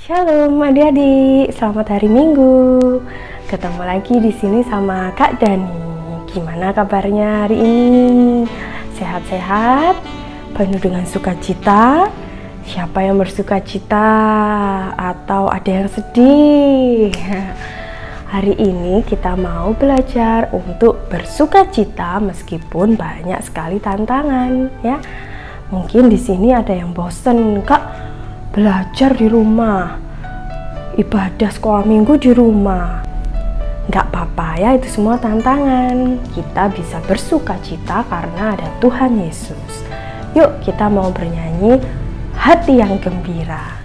Shalom adik-adik, selamat hari Minggu. Ketemu lagi di sini sama Kak Dani. Gimana kabarnya hari ini? Sehat-sehat? Penuh dengan sukacita? Siapa yang bersukacita? Atau ada yang sedih? Hari ini kita mau belajar untuk bersukacita meskipun banyak sekali tantangan, ya. Mungkin di sini ada yang bosen, Kak. Belajar di rumah, ibadah sekolah minggu di rumah. Nggak apa-apa ya, itu semua tantangan. Kita bisa bersuka cita karena ada Tuhan Yesus. Yuk kita mau bernyanyi hati yang gembira.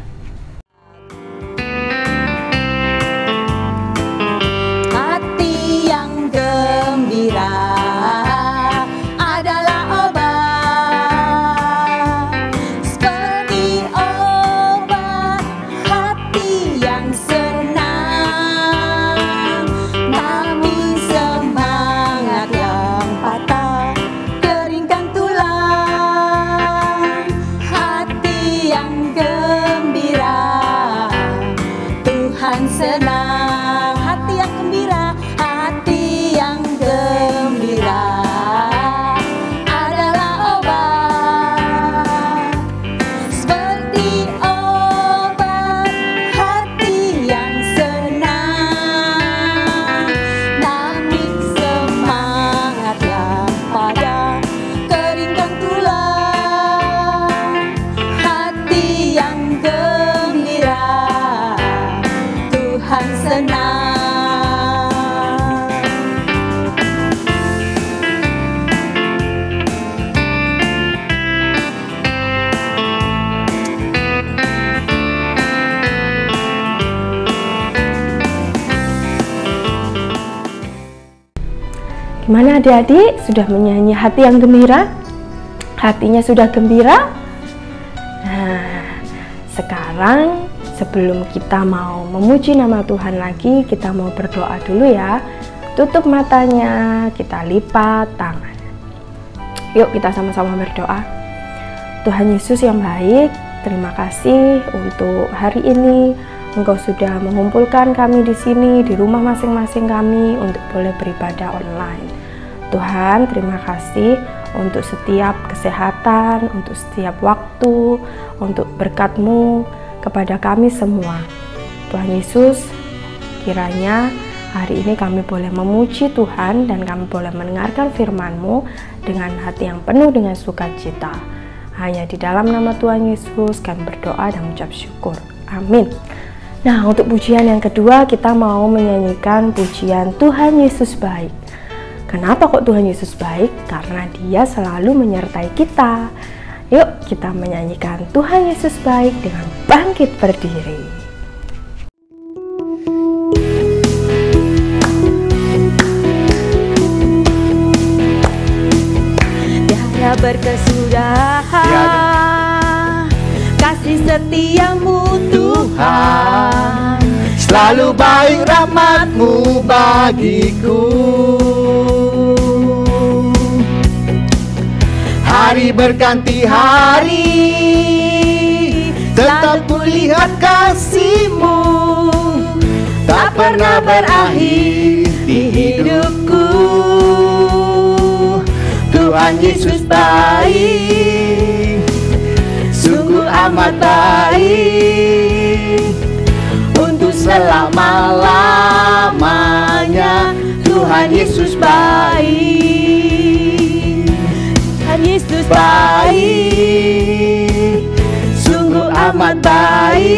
Hati yang gembira senang, hati yang gembira, hati yang gembira adalah obat, seperti obat. Hati yang senang, nami semangat yang pada keringkan tulang. Hati yang gembira, Tuhan senang. Gimana adik-adik? Sudah menyanyi hati yang gembira? Hatinya sudah gembira? Nah, sekarang sebelum kita mau memuji nama Tuhan lagi, kita mau berdoa dulu ya. Tutup matanya, kita lipat tangan. Yuk kita sama-sama berdoa. Tuhan Yesus yang baik, terima kasih untuk hari ini. Engkau sudah mengumpulkan kami di sini, di rumah masing-masing kami untuk boleh beribadah online. Tuhan, terima kasih untuk setiap kesehatan, untuk setiap waktu, untuk berkat-Mu kepada kami semua. Tuhan Yesus, kiranya hari ini kami boleh memuji Tuhan dan kami boleh mendengarkan firman-Mu dengan hati yang penuh dengan sukacita. Hanya di dalam nama Tuhan Yesus kami berdoa dan mengucap syukur. Amin. Nah, untuk pujian yang kedua kita mau menyanyikan pujian Tuhan Yesus baik. Kenapa kok Tuhan Yesus baik? Karena Dia selalu menyertai kita. Yuk kita menyanyikan Tuhan Yesus baik dengan bangkit berdiri. Tiada berkesudahan kasih setiamu Tuhan, selalu baik rahmat-Mu bagiku. Hari berganti hari, tetap kulihat kasih-Mu, tak pernah berakhir di hidupku. Tuhan Yesus baik, sungguh amat baik, untuk selama-lamanya. Tuhan Yesus baik, Tuhan Yesus baik, sungguh amat baik,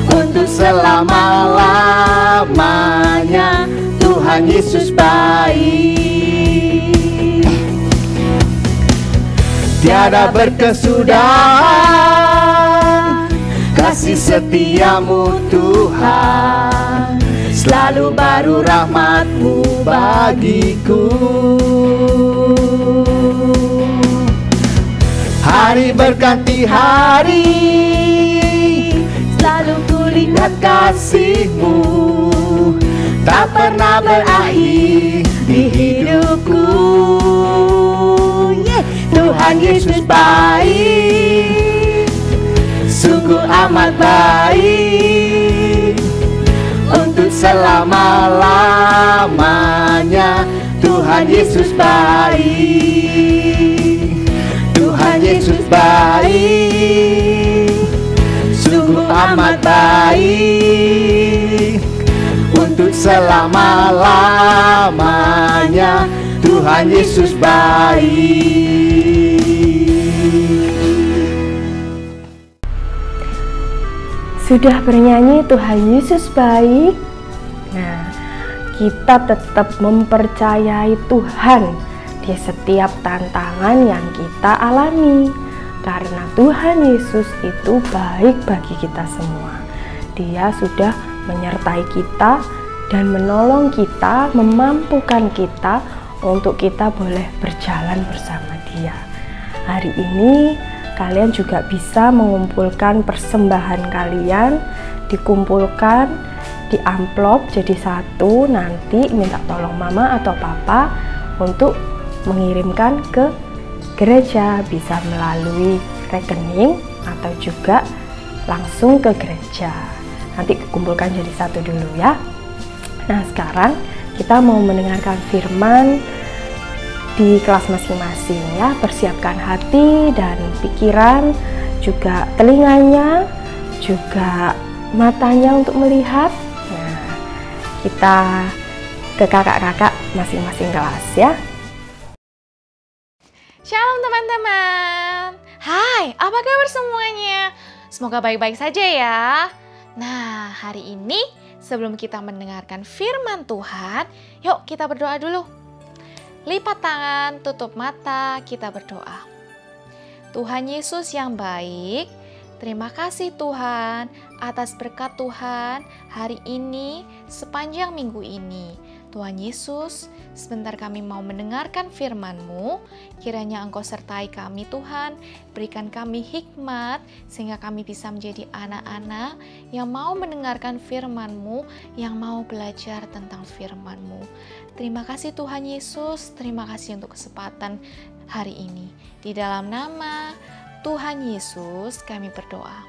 untuk selama-lamanya. Tuhan Yesus baik, tiada berkesudahan kasih setiamu Tuhan, selalu baru rahmat-Mu bagiku. Hari berganti hari, selalu kulihat kasih-Mu, tak pernah berakhir di hidupku. Tuhan Yesus baik, sungguh sungguh amat baik. Untuk selama-lamanya Tuhan Yesus baik. Tuhan Yesus baik, sungguh amat baik. Untuk selama-lamanya Tuhan Yesus baik. Sudah bernyanyi Tuhan Yesus baik. Nah, kita tetap mempercayai Tuhan di setiap tantangan yang kita alami, karena Tuhan Yesus itu baik bagi kita semua. Dia sudah menyertai kita dan menolong kita, memampukan kita untuk kita boleh berjalan bersama Dia. Hari ini kalian juga bisa mengumpulkan persembahan kalian, dikumpulkan di amplop jadi satu, nanti minta tolong mama atau papa untuk mengirimkan ke gereja, bisa melalui rekening atau juga langsung ke gereja. Nanti kumpulkan jadi satu dulu ya. Nah, sekarang kita mau mendengarkan firman di kelas masing-masing ya. Persiapkan hati dan pikiran, juga telinganya, juga matanya untuk melihat. Nah, kita ke kakak-kakak masing-masing kelas ya. Shalom teman-teman. Hai, apa kabar semuanya? Semoga baik-baik saja ya. Nah, hari ini sebelum kita mendengarkan firman Tuhan, yuk kita berdoa dulu. Lipat tangan, tutup mata, kita berdoa. Tuhan Yesus yang baik, terima kasih Tuhan atas berkat Tuhan hari ini sepanjang minggu ini. Tuhan Yesus, sebentar kami mau mendengarkan firman-Mu, kiranya Engkau sertai kami Tuhan, berikan kami hikmat sehingga kami bisa menjadi anak-anak yang mau mendengarkan firman-Mu, yang mau belajar tentang firman-Mu. Terima kasih Tuhan Yesus, terima kasih untuk kesempatan hari ini. Di dalam nama Tuhan Yesus kami berdoa.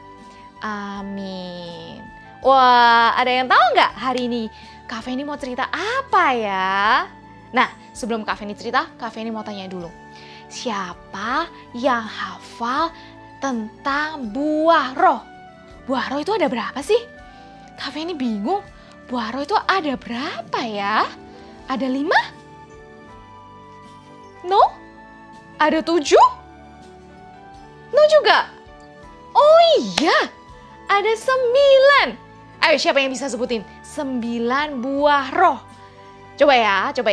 Amin. Wah, ada yang tahu nggak hari ini Kak Feni mau cerita apa ya? Nah, sebelum Kak Feni cerita, Kak Feni mau tanya dulu. Siapa yang hafal tentang buah roh? Buah roh itu ada berapa sih? Kak Feni bingung, buah roh itu ada berapa ya? Ada 5? No? Ada 7? No juga? Oh iya, ada 9. Ayo, siapa yang bisa sebutin? 9 buah roh. Coba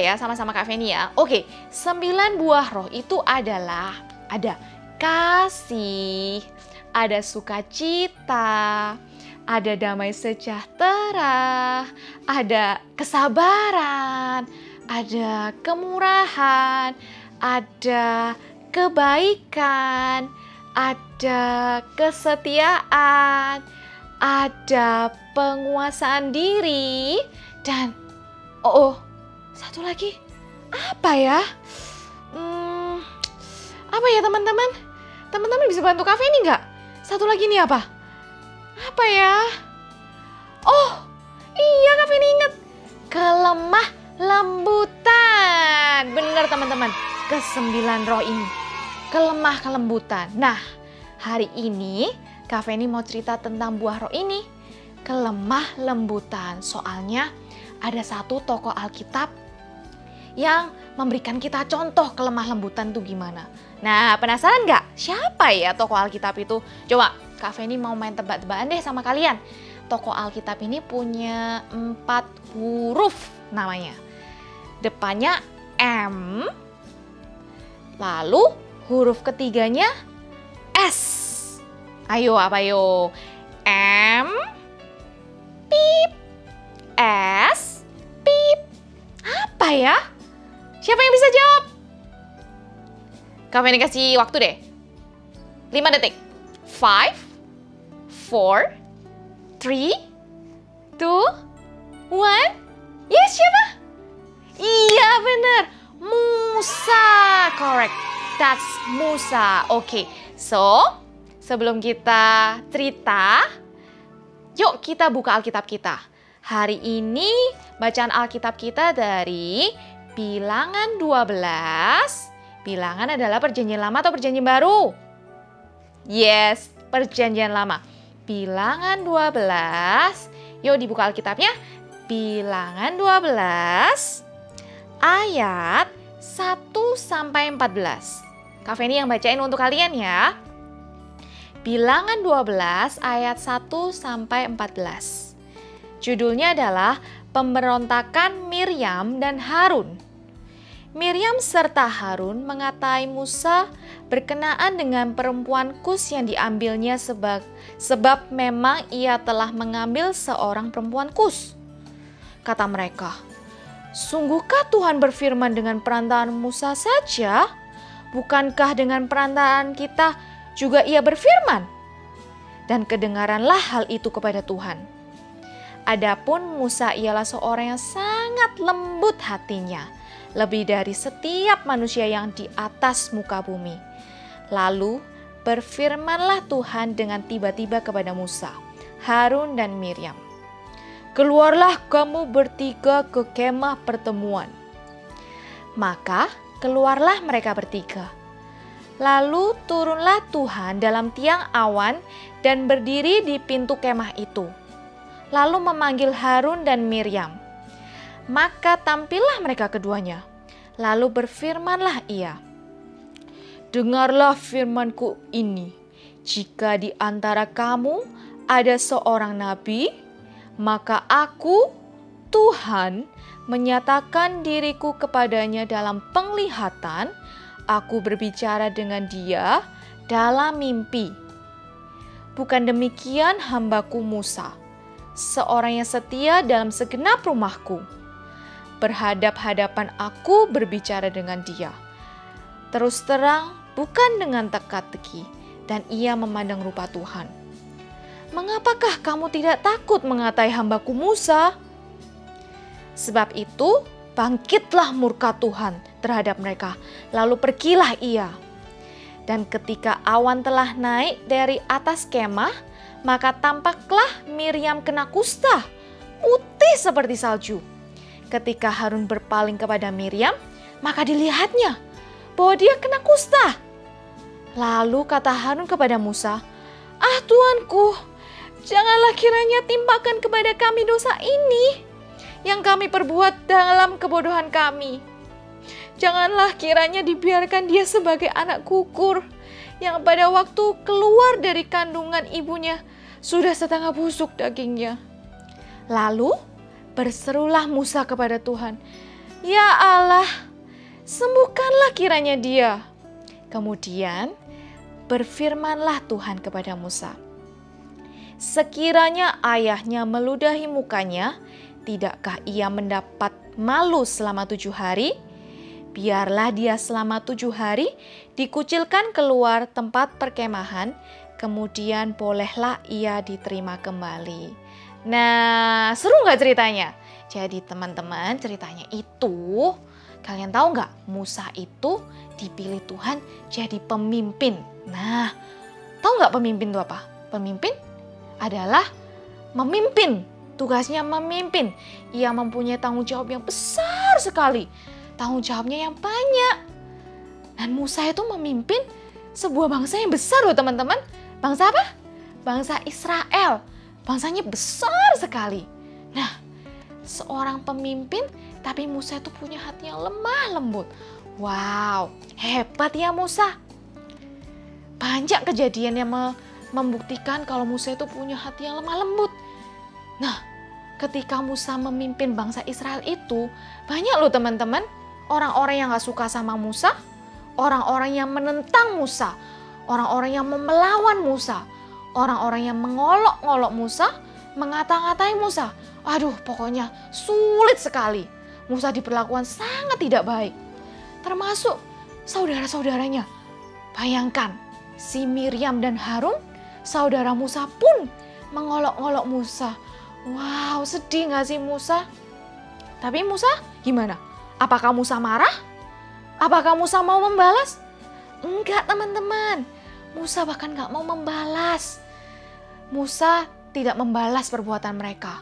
ya sama-sama Kak Feni ya. Oke, 9 buah roh itu adalah ada kasih, ada sukacita, ada damai sejahtera, ada kesabaran, ada kemurahan, ada kebaikan, ada kesetiaan, ada penguasaan diri, dan satu lagi apa ya? Apa ya teman-teman? Teman-teman bisa bantu Kak Feni nggak? Satu lagi nih apa? Apa ya? Oh iya, Kak Feni ingat, kelemah lembutan. Benar teman-teman, ke-9 roh ini kelemah kelembutan. Nah, hari ini Kak Feni mau cerita tentang buah roh ini, kelemah lembutan. Soalnya ada satu tokoh Alkitab yang memberikan kita contoh kelemah lembutan itu gimana. Nah, penasaran nggak? Siapa ya tokoh Alkitab itu? Coba Kak Feni mau main tebak-tebakan deh sama kalian. Tokoh Alkitab ini punya 4 huruf namanya. Depannya M, lalu huruf ketiganya S. Ayo, apa yo? M, pip, S, pip. Apa ya? Siapa yang bisa jawab? Kak Feni kasih waktu deh. 5 detik. 5, 4, 3, 2, 1. Yes, siapa? Iya, bener. Musa. Correct. That's Musa. Oke. So, sebelum kita cerita, yuk kita buka Alkitab kita. Hari ini bacaan Alkitab kita dari Bilangan 12. Bilangan adalah perjanjian lama atau perjanjian baru? Yes, perjanjian lama. Bilangan 12. Yuk dibuka Alkitabnya. Bilangan 12 ayat 1 sampai 14. Kak Feni yang bacain untuk kalian ya. Bilangan 12 ayat 1 sampai 14. Judulnya adalah Pemberontakan Miriam dan Harun. Miriam serta Harun mengatai Musa berkenaan dengan perempuan Kus yang diambilnya sebab memang ia telah mengambil seorang perempuan Kus. Kata mereka, "Sungguhkah Tuhan berfirman dengan perantaraan Musa saja? Bukankah dengan perantaraan kita juga ia berfirman?" Dan kedengaranlah hal itu kepada Tuhan. Adapun Musa ialah seorang yang sangat lembut hatinya, lebih dari setiap manusia yang di atas muka bumi. Lalu berfirmanlah Tuhan dengan tiba-tiba kepada Musa, Harun dan Miriam. "Keluarlah kamu bertiga ke kemah pertemuan." Maka keluarlah mereka bertiga. Lalu turunlah Tuhan dalam tiang awan dan berdiri di pintu kemah itu. Lalu memanggil Harun dan Miriam. Maka tampillah mereka keduanya. Lalu berfirmanlah ia, "Dengarlah firmanku ini. Jika di antara kamu ada seorang nabi, maka aku, Tuhan, menyatakan diriku kepadanya dalam penglihatan. Aku berbicara dengan dia dalam mimpi. Bukan demikian hambaku Musa, seorang yang setia dalam segenap rumahku. Berhadap-hadapan aku berbicara dengan dia. Terus terang, bukan dengan teka-teki, dan ia memandang rupa Tuhan. Mengapakah kamu tidak takut mengatai hambaku Musa?" Sebab itu, bangkitlah murka Tuhan terhadap mereka, lalu pergilah ia. Dan ketika awan telah naik dari atas kemah, maka tampaklah Miriam kena kusta, putih seperti salju. Ketika Harun berpaling kepada Miriam, maka dilihatnya bahwa dia kena kusta. Lalu kata Harun kepada Musa, "Ah Tuanku, janganlah kiranya timpakan kepada kami dosa ini yang kami perbuat dalam kebodohan kami. Janganlah kiranya dibiarkan dia sebagai anak kukur yang pada waktu keluar dari kandungan ibunya sudah setengah busuk dagingnya." Lalu berserulah Musa kepada Tuhan, "Ya Allah, sembuhkanlah kiranya dia." Kemudian berfirmanlah Tuhan kepada Musa, "Sekiranya ayahnya meludahi mukanya, tidakkah ia mendapat malu selama 7 hari? Biarlah dia selama 7 hari dikucilkan keluar tempat perkemahan, kemudian bolehlah ia diterima kembali." Nah, seru nggak ceritanya? Jadi teman-teman, ceritanya itu, kalian tahu nggak? Musa itu dipilih Tuhan jadi pemimpin. Nah, tahu nggak pemimpin itu apa? Pemimpin adalah memimpin. Tugasnya memimpin. Ia mempunyai tanggung jawab yang besar sekali. Tanggung jawabnya yang banyak. Dan Musa itu memimpin sebuah bangsa yang besar loh teman-teman. Bangsa apa? Bangsa Israel. Bangsanya besar sekali. Nah, seorang pemimpin tapi Musa itu punya hati yang lemah lembut. Wow, hebat ya Musa. Banyak kejadian yang membuktikan kalau Musa itu punya hati yang lemah lembut. Nah, ketika Musa memimpin bangsa Israel itu, banyak loh teman-teman, orang-orang yang gak suka sama Musa, orang-orang yang menentang Musa, orang-orang yang melawan Musa, orang-orang yang mengolok-ngolok Musa, mengata-ngatai Musa. Aduh, pokoknya sulit sekali. Musa diperlakukan sangat tidak baik. Termasuk saudara-saudaranya. Bayangkan, si Miriam dan Harun, saudara Musa pun mengolok-ngolok Musa. Wow, sedih gak sih Musa? Tapi Musa gimana? Apakah Musa marah? Apakah Musa mau membalas? Enggak teman-teman. Musa bahkan gak mau membalas. Musa tidak membalas perbuatan mereka.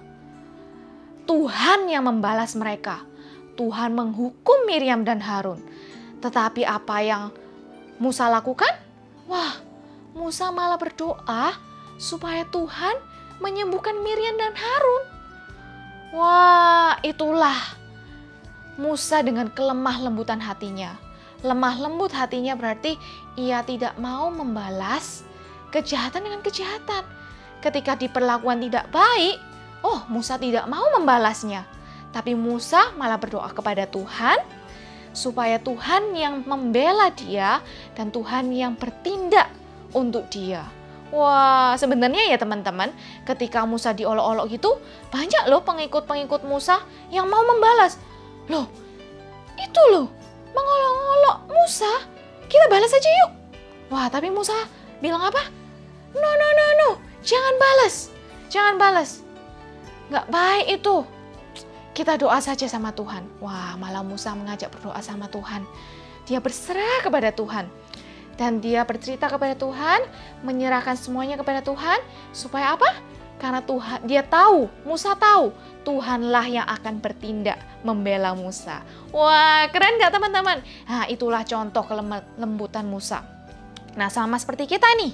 Tuhan yang membalas mereka. Tuhan menghukum Miriam dan Harun. Tetapi apa yang Musa lakukan? Wah, Musa malah berdoa supaya Tuhan menyembuhkan Miriam dan Harun. Wah, itulah Musa dengan kelemah lembutan hatinya. Lemah lembut hatinya berarti ia tidak mau membalas kejahatan dengan kejahatan. Ketika diperlakukan tidak baik, Musa tidak mau membalasnya. Tapi Musa malah berdoa kepada Tuhan supaya Tuhan yang membela dia dan Tuhan yang bertindak untuk dia. Wah, sebenarnya ya teman-teman, ketika Musa diolok-olok gitu, banyak loh pengikut-pengikut Musa yang mau membalas. Loh, itu loh, mengolok-olok Musa, kita balas aja yuk. Wah, tapi Musa bilang apa? No, jangan balas. Nggak baik itu. Kita doa saja sama Tuhan. Wah, malah Musa mengajak berdoa sama Tuhan. Dia berserah kepada Tuhan. Dan dia bercerita kepada Tuhan, menyerahkan semuanya kepada Tuhan. Supaya apa? Karena Tuhan, Musa tahu, Tuhanlah yang akan bertindak membela Musa. Wah, keren gak teman-teman? Nah, itulah contoh kelembutan Musa. Nah, sama seperti kita nih,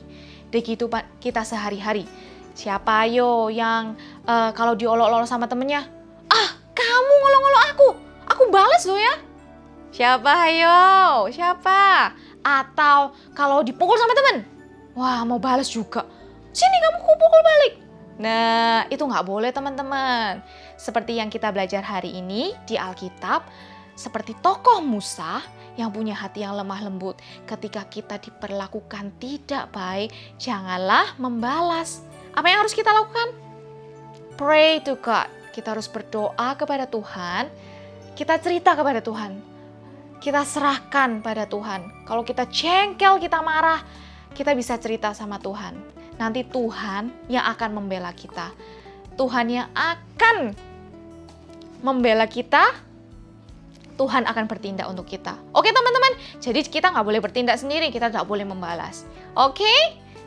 di kehidupan kita sehari-hari. Siapa ayo yang kalau diolok-olok sama temennya, kamu ngolok-ngolok aku balas loh ya. Siapa ayo? Siapa? Atau kalau dipukul sama temen, wah mau balas juga. Sini kamu pukul balik. Nah, itu nggak boleh teman-teman. Seperti yang kita belajar hari ini di Alkitab, seperti tokoh Musa yang punya hati yang lemah lembut. Ketika kita diperlakukan tidak baik, janganlah membalas. Apa yang harus kita lakukan? Pray to God. Kita harus berdoa kepada Tuhan. Kita cerita kepada Tuhan. Kita serahkan pada Tuhan. Kalau kita jengkel, kita marah, kita bisa cerita sama Tuhan. Nanti Tuhan yang akan membela kita. Tuhan yang akan membela kita. Tuhan akan bertindak untuk kita. Oke teman-teman, jadi kita nggak boleh bertindak sendiri, kita nggak boleh membalas. Oke?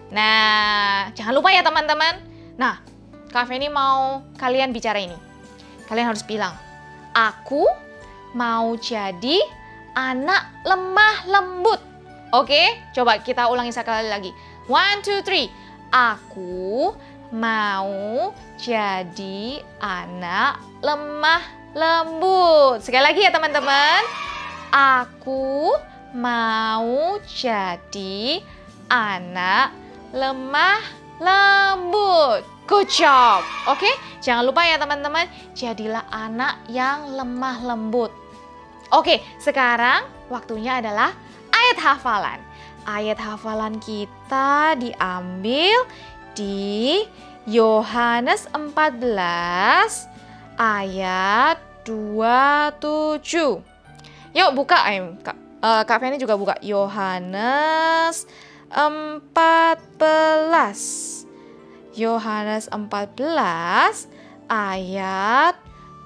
Nah, jangan lupa ya teman-teman. Nah, Kak Feni mau kalian bicara ini. Kalian harus bilang, aku mau jadi anak lemah lembut. Oke, coba kita ulangi sekali lagi. 1, 2, 3. Aku mau jadi anak lemah lembut. Sekali lagi ya teman-teman. Aku mau jadi anak lemah lembut. Good job. Oke, jangan lupa ya teman-teman. Jadilah anak yang lemah lembut. Oke, sekarang waktunya adalah ayat hafalan. Ayat hafalan kita diambil di Yohanes 14 ayat 27. Yuk buka, Kak Feni juga buka. Yohanes 14. Yohanes 14 ayat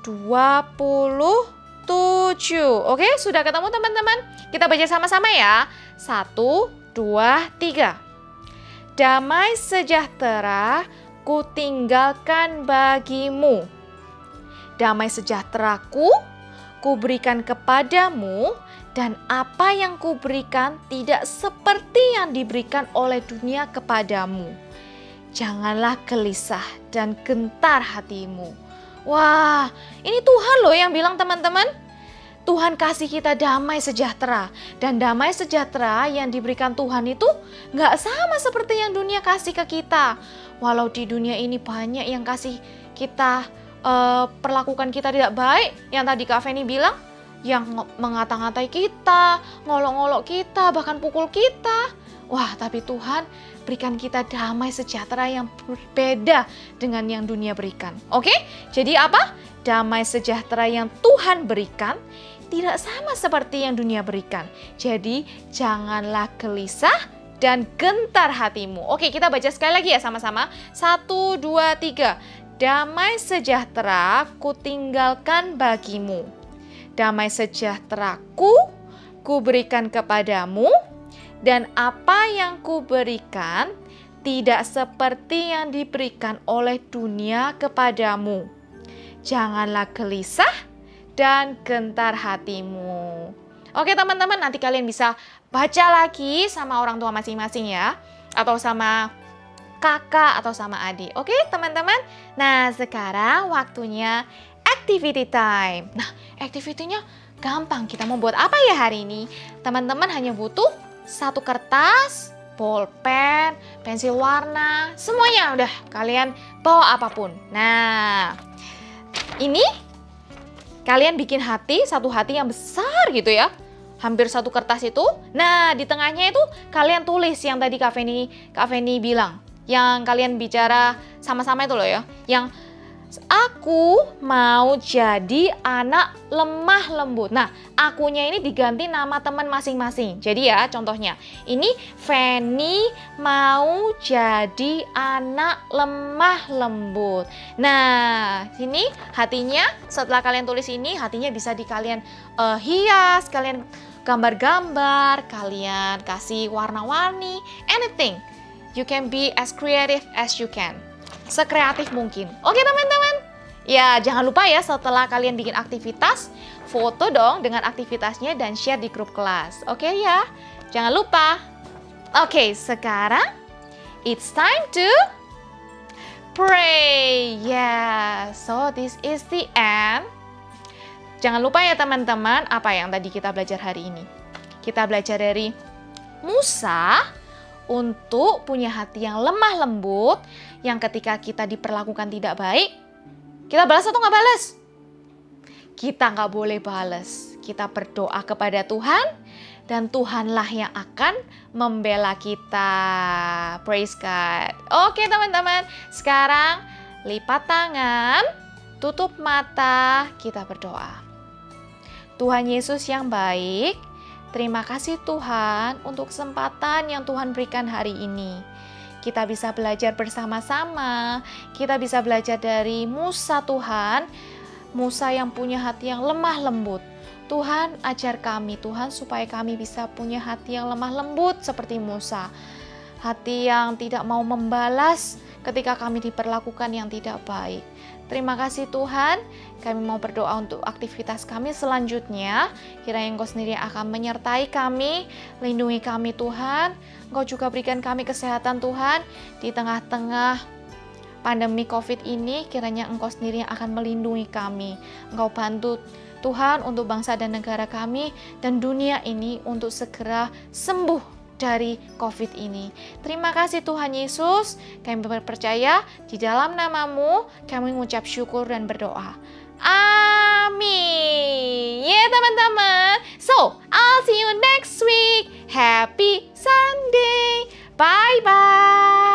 27. Oke, sudah ketemu teman-teman? Kita baca sama-sama ya. 1, 2, 3. Damai sejahtera kutinggalkan bagimu. Damai sejahteraku kuberikan kepadamu, dan apa yang kuberikan tidak seperti yang diberikan oleh dunia kepadamu. Janganlah gelisah dan gentar hatimu. Wah, ini Tuhan loh yang bilang teman-teman. Tuhan kasih kita damai sejahtera. Dan damai sejahtera yang diberikan Tuhan itu nggak sama seperti yang dunia kasih ke kita. Walau di dunia ini banyak yang kasih kita, perlakukan kita tidak baik. Yang tadi Kak Feni bilang, yang mengata-ngatai kita, ngolok-ngolok kita, bahkan pukul kita. Wah, tapi Tuhan berikan kita damai sejahtera yang berbeda dengan yang dunia berikan. Oke? Jadi apa? Damai sejahtera yang Tuhan berikan tidak sama seperti yang dunia berikan. Jadi janganlah gelisah dan gentar hatimu. Oke, kita baca sekali lagi ya sama-sama. 1, 2, 3. Damai sejahtera kutinggalkan bagimu. Damai sejahteraku kuberikan kepadamu, dan apa yang kuberikan tidak seperti yang diberikan oleh dunia kepadamu. Janganlah gelisah dan gentar hatimu. Oke teman-teman, nanti kalian bisa baca lagi sama orang tua masing-masing ya. Atau sama kakak atau sama adik. Oke teman-teman. Nah sekarang waktunya activity time. Nah activity-nya gampang. Kita mau buat apa ya hari ini? Teman-teman hanya butuh satu kertas, bolpen, pensil warna, semuanya udah kalian bawa apapun. Nah ini kalian bikin hati, satu hati yang besar gitu ya. Hampir satu kertas itu. Nah, di tengahnya itu kalian tulis yang tadi Kak Feni bilang. Yang kalian bicara sama-sama itu loh ya. Yang aku mau jadi anak lemah lembut. Nah, akunya ini diganti nama teman masing-masing. Jadi ya, contohnya. Ini Feni mau jadi anak lemah lembut. Nah, sini hatinya setelah kalian tulis ini, hatinya bisa kalian hias, kalian gambar-gambar, kalian kasih warna-warni, anything. You can be as creative as you can. Sekreatif mungkin. Oke teman-teman? Ya jangan lupa ya setelah kalian bikin aktivitas, foto dong dengan aktivitasnya dan share di grup kelas. Oke ya? Jangan lupa. Oke, sekarang it's time to pray. Yeah, so this is the end. Jangan lupa ya teman-teman, apa yang tadi kita belajar hari ini. Kita belajar dari Musa untuk punya hati yang lemah lembut, yang ketika kita diperlakukan tidak baik, kita balas atau nggak balas? Kita nggak boleh balas. Kita berdoa kepada Tuhan, dan Tuhanlah yang akan membela kita. Praise God. Oke teman-teman, sekarang lipat tangan, tutup mata, kita berdoa. Tuhan Yesus yang baik, terima kasih Tuhan untuk kesempatan yang Tuhan berikan hari ini. Kita bisa belajar bersama-sama, kita bisa belajar dari Musa Tuhan, Musa yang punya hati yang lemah lembut. Tuhan ajar kami Tuhan supaya kami bisa punya hati yang lemah lembut seperti Musa. Hati yang tidak mau membalas ketika kami diperlakukan yang tidak baik. Terima kasih Tuhan, kami mau berdoa untuk aktivitas kami selanjutnya. Kiranya Engkau sendiri akan menyertai kami, lindungi kami Tuhan. Engkau juga berikan kami kesehatan Tuhan di tengah-tengah pandemi COVID ini. Kiranya Engkau sendiri yang akan melindungi kami. Engkau bantu Tuhan untuk bangsa dan negara kami dan dunia ini untuk segera sembuh dari COVID ini. Terima kasih Tuhan Yesus, kami percaya di dalam nama-Mu kami mengucap syukur dan berdoa. Amin. Ya teman-teman. So, I'll see you next week. Happy Sunday. Bye-bye.